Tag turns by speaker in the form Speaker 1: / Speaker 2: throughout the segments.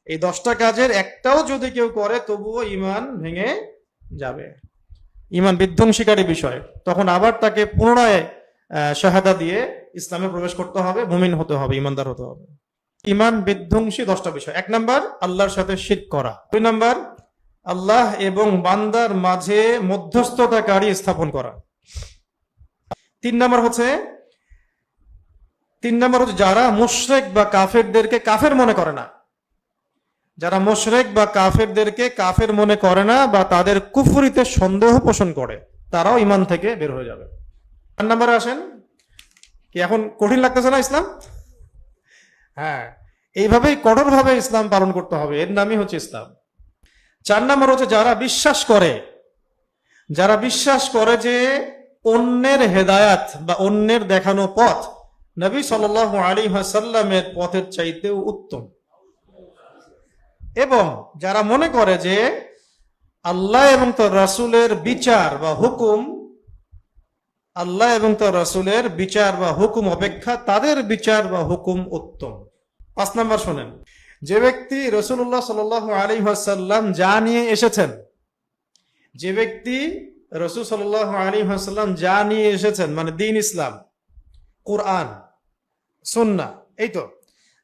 Speaker 1: এই 10টা কাজের একটাও যদি কেউ করে তবুও ঈমান ভেঙে যাবে, ঈমান বিধ্বংসীকারী বিষয়। তখন আবার তাকে পুনরায় শাহাদা দিয়ে ইসলামে প্রবেশ করতে হবে, মুমিন হতে হবে, ঈমানদার হতে হবে। ঈমান বিধ্বংসী 10টা বিষয়। 1 নাম্বার, আল্লাহর সাথে শিরক করা। 2 নাম্বার, আল্লাহ এবং বান্দার মাঝে মধ্যস্থতাকারী স্থাপন করা। 3 নাম্বার হচ্ছে যারা মুশরিক বা কাফেরদেরকে কাফের মনে করে না, যারা মুশরিক বা কাফেরদেরকে কাফের মনে করে না বা তাদের কুফরিতে সন্দেহ পোষণ করে, তারাও ঈমান থেকে বের হয়ে যাবে। 4 নম্বরে আসেন, কি এখন কঠিন লাগতেছে না ইসলাম? হ্যাঁ, এইভাবেই কঠোরভাবে ইসলাম পালন করতে হবে, এর নামই হচ্ছে ইসলাম। 4 নম্বর হচ্ছে যারা বিশ্বাস করে যে অন্যের হেদায়াত বা অন্যের দেখানো পথ নবী সাল্লাল্লাহু আলাইহি ওয়াসাল্লামের পথের চাইতেও উত্তম, এবং যারা মনে করে যে আল্লাহ এবং তার রাসূলের বিচার বা হুকুম, আল্লাহ এবং তার রাসূলের বিচার বা হুকুম অপেক্ষা তাদের বিচার বা হুকুম উত্তম। 5 নম্বর শোনেন, যে ব্যক্তি রাসূলুল্লাহ সাল্লাল্লাহু আলাইহি ওয়াসাল্লাম যা নিয়ে এসেছেন, যে ব্যক্তি রাসূল সাল্লাল্লাহু আলাইহি ওয়াসাল্লাম যা নিয়ে এসেছেন, মানে দ্বীন ইসলাম, কুরআন, সুন্নাহ, এই তো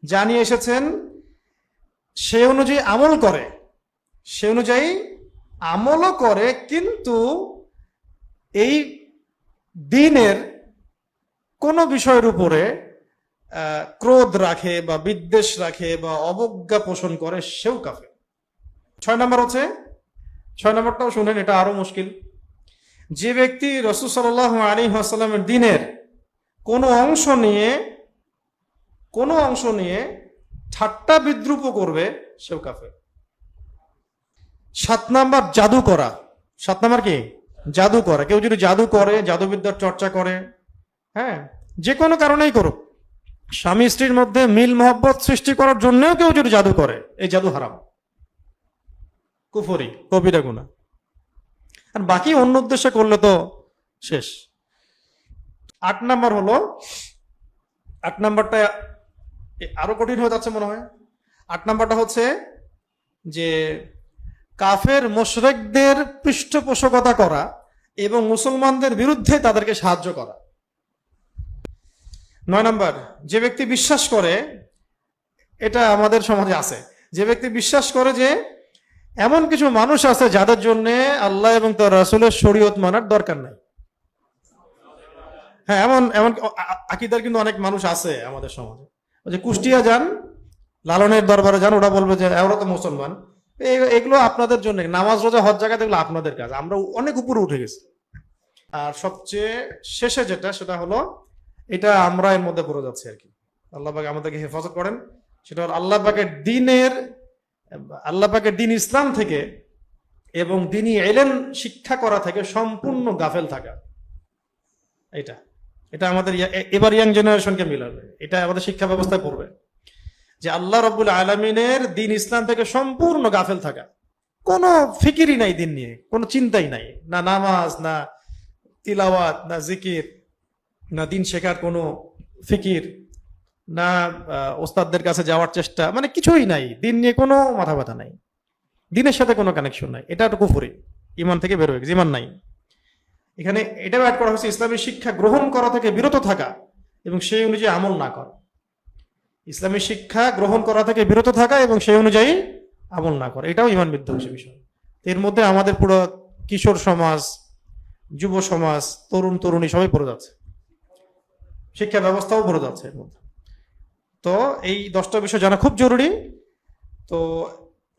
Speaker 1: যা নিয়ে এসেছেন, সে অনুযায়ী আমলও করে, কিন্তু এই দ্বীনের কোন বিষয়ের উপরে ক্রোধ রাখে বা বিদ্বেষ রাখে বা অবজ্ঞা পোষণ করে, সেও কাফের। 6 নম্বরটাও শুনেন, এটা আরো মুশকিল। যে ব্যক্তি রাসূল সাল্লাল্লাহু আলাইহি ওয়াসাল্লামের দ্বীনের কোনো অংশ নিয়ে ঠাট্টা বিদ্রুপ করবে, সেও কাফের। 7 নাম্বার, জাদু করা। 7 নাম্বার কি? জাদু করা। কেউ যদি জাদু করে, জাদুবিদ্যার চর্চা করে, হ্যাঁ, যে কোনো কারণেই করুক, স্বামী স্ত্রীর মধ্যে মিল মহব্বত সৃষ্টি করার জন্যও কেউ যদি জাদু করে, এই জাদু হারাম, কুফরি, কবিরা গুনাহ। আর বাকি অন্য উদ্দেশ্যে করলে তো শেষ। 8 নাম্বারটা আরো কঠিন হয়ে যাচ্ছে মনে হয়। 8 নাম্বারটা হচ্ছে যে কাফের মুশরিকদের পৃষ্ঠপোষকতা করা এবং মুসলমানদের বিরুদ্ধে তাদেরকে সাহায্য করা। 9 নাম্বার, যে ব্যক্তি বিশ্বাস করে, এটা আমাদের সমাজে আছে, যে ব্যক্তি বিশ্বাস করে যে এমন কিছু মানুষ আছে যাদের জন্য আল্লাহ এবং তার রাসূলের শরীয়ত মানার দরকার নাই। হ্যাঁ, এমন আকীদার কিন্তু অনেক মানুষ আছে আমাদের সমাজে। যে কুষ্টিয়া যান, লালনের দরবারে যান, ওরা বলবে যে ওরা তো মুসলমান, এগুলো আপনাদের জন্য, নামাজ রোজা হজ জাকাত এগুলো আপনাদের কাজ, আমরা অনেক উপরে উঠে গেছি। আর সবচেয়ে শেষে সেটা হলো, এটা আমরা এর মধ্যে পড়ে যাচ্ছি আর কি। আল্লাহ পাক আমাদেরকে হেফাজত করেন। সেটা হলো আল্লাহ পাকের দ্বীন ইসলাম থেকে এবং দ্বীনি ইলম শিক্ষা করা থেকে সম্পূর্ণ গাফেল থাকা। এটা আমাদের এবার ইয়াং জেনারেশনকে মিলাবে, এটা আমাদের শিক্ষা ব্যবস্থায় পড়বে যে আল্লাহ রাব্বুল আলামিনের দ্বীন ইসলাম থেকে সম্পূর্ণ গাফেল থাকা, কোনো ফিকিরই নাই দিন নিয়ে, কোনো চিন্তাই নাই, না নামাজ, না তিলাওয়াত, না জিকির, না দিন শেখার কোনো ফিকির, না ওস্তাদদের কাছে যাওয়ার চেষ্টা, মানে কিছুই নাই, দিন নিয়ে কোনো মাথা ব্যথা নাই, দিনের সাথে কোনো কানেকশন নাই। এটা একটা কুফরি, ঈমান থেকে বের হয়ে গেছে, ঈমান নাই। এখানে এটাও অ্যাড করা হচ্ছে ইসলামী শিক্ষা গ্রহণ করা থেকে বিরত থাকা এবং সেই অনুযায়ী আমল না করা। ইসলামী শিক্ষা গ্রহণ করা থেকে বিরত থাকা এবং সেই অনুযায়ী আমল না করা, এটাও ঈমান বিধ্বংসী বিষয়। এর মধ্যে আমাদের পুরো কিশোর সমাজ, যুব সমাজ, তরুণ তরুণী সবাই পড়ে যাচ্ছে, শিক্ষা ব্যবস্থাও পড়ে যাচ্ছে এর মধ্যে। তো এই 10টা বিষয় জানা খুব জরুরি। তো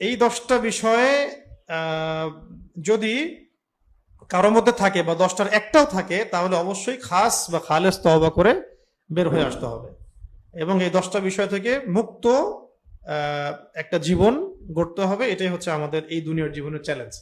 Speaker 1: এই 10টা বিষয়ে যদি কারোর মধ্যে থাকে বা 10টার একটাও থাকে, তাহলে অবশ্যই খাস বা খালেস তওবা করে বের হয়ে আসতে হবে এবং এই 10টা বিষয় থেকে মুক্ত একটা জীবন গড়তে হবে। এটাই হচ্ছে আমাদের এই দুনিয়ার জীবনের চ্যালেঞ্জ।